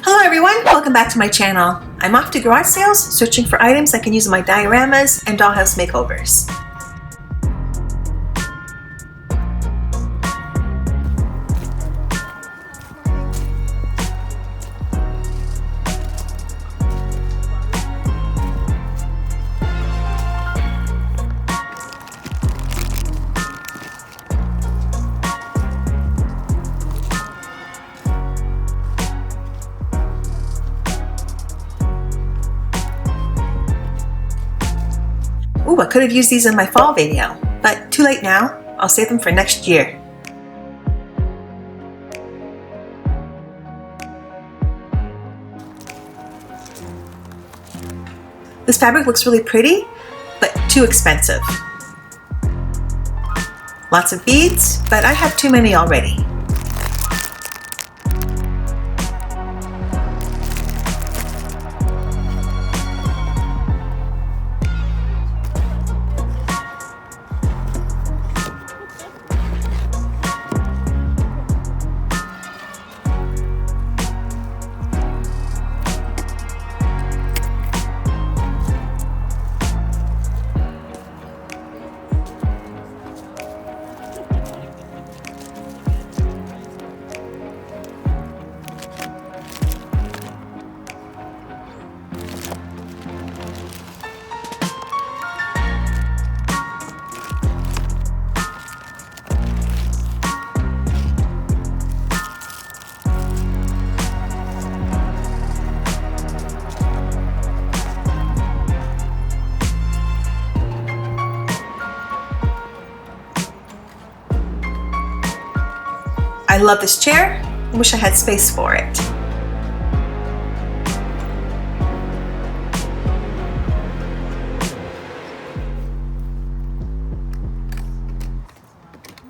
Hello everyone, welcome back to my channel. I'm off to garage sales searching for items I can use in my dioramas and dollhouse makeovers. Ooh, I could have used these in my fall video, but too late now. I'll save them for next year. This fabric looks really pretty, but too expensive. Lots of beads, but I have too many already. I love this chair. I wish I had space for it.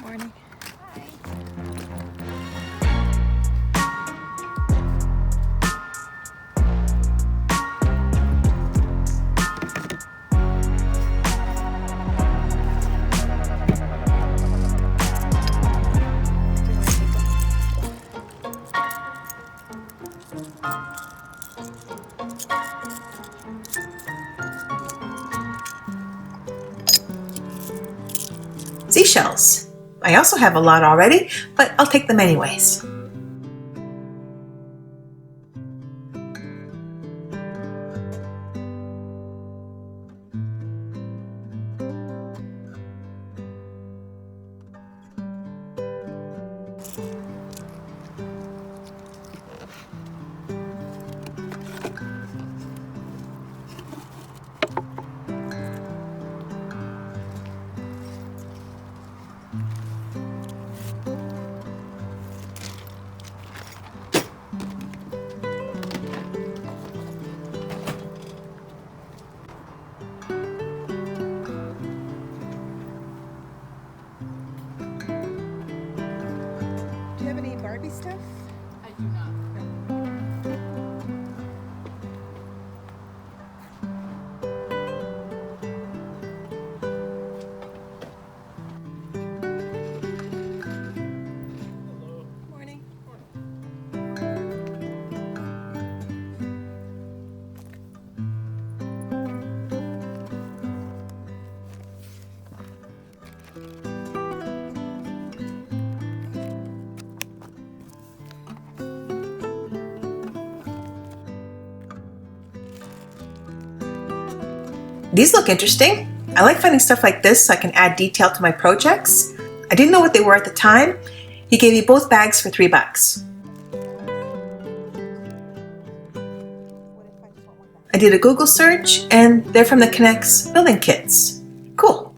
Morning. Seashells. I also have a lot already, but I'll take them anyways. Do you have any Barbie stuff? I do not. Morning. These look interesting. I like finding stuff like this so I can add detail to my projects. I didn't know what they were at the time. He gave me both bags for $3. I did a Google search and they're from the Connects building kits. Cool.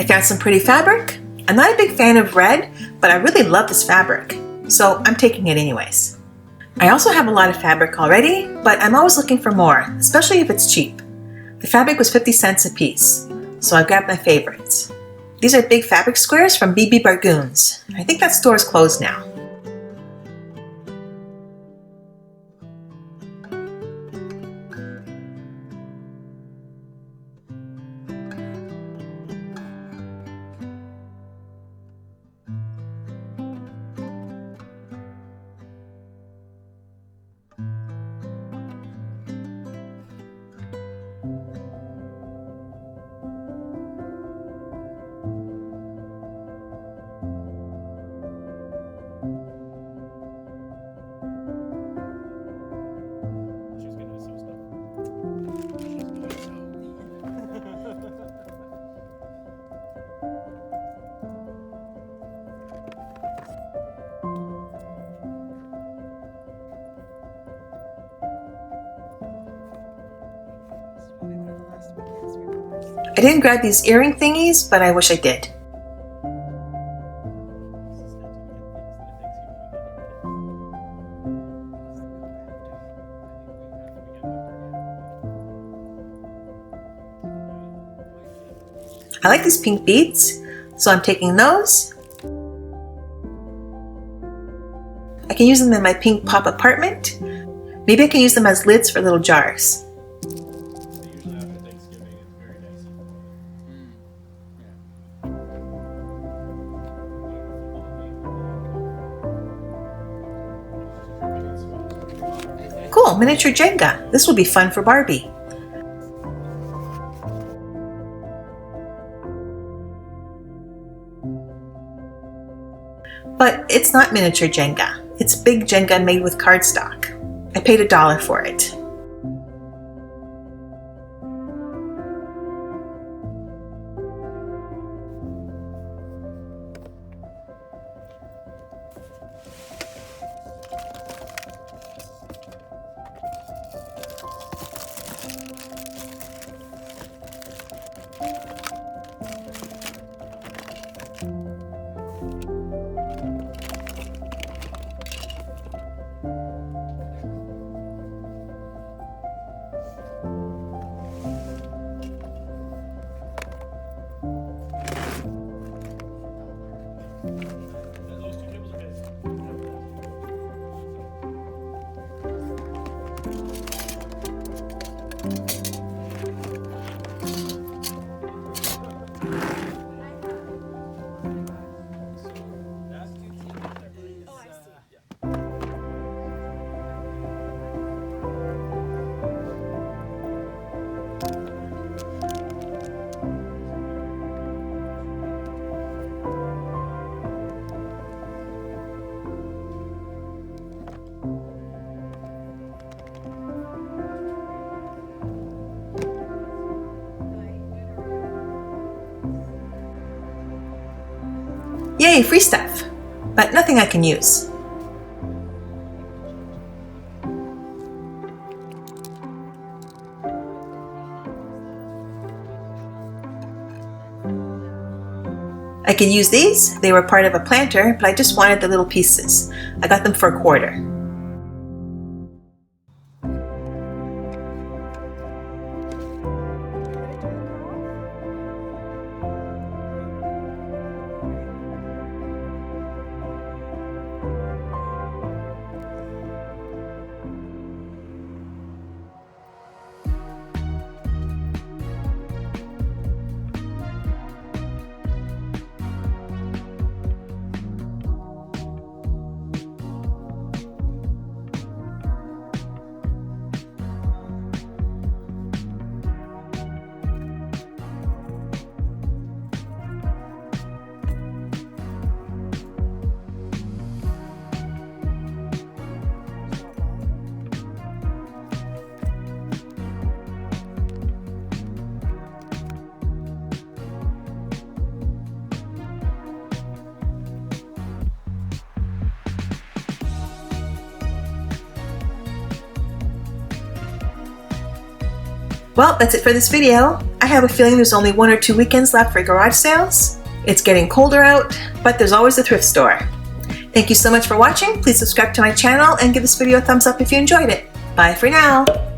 I found some pretty fabric. I'm not a big fan of red, but I really love this fabric, so I'm taking it anyways. I also have a lot of fabric already, but I'm always looking for more, especially if it's cheap. The fabric was 50 cents a piece, so I grabbed my favorites. These are big fabric squares from BB Bargoons. I think that store is closed now. I didn't grab these earring thingies, but I wish I did. I like these pink beads, so I'm taking those. I can use them in my pink pop apartment. Maybe I can use them as lids for little jars. Cool, miniature Jenga. This will be fun for Barbie. But it's not miniature Jenga. It's big Jenga made with cardstock. I paid $1 for it. Yay, free stuff, but nothing I can use. I can use these. They were part of a planter, but I just wanted the little pieces. I got them for $1. Well, that's it for this video. I have a feeling there's only 1 or 2 weekends left for garage sales. It's getting colder out, but there's always a thrift store. Thank you so much for watching. Please subscribe to my channel and give this video a thumbs up if you enjoyed it. Bye for now.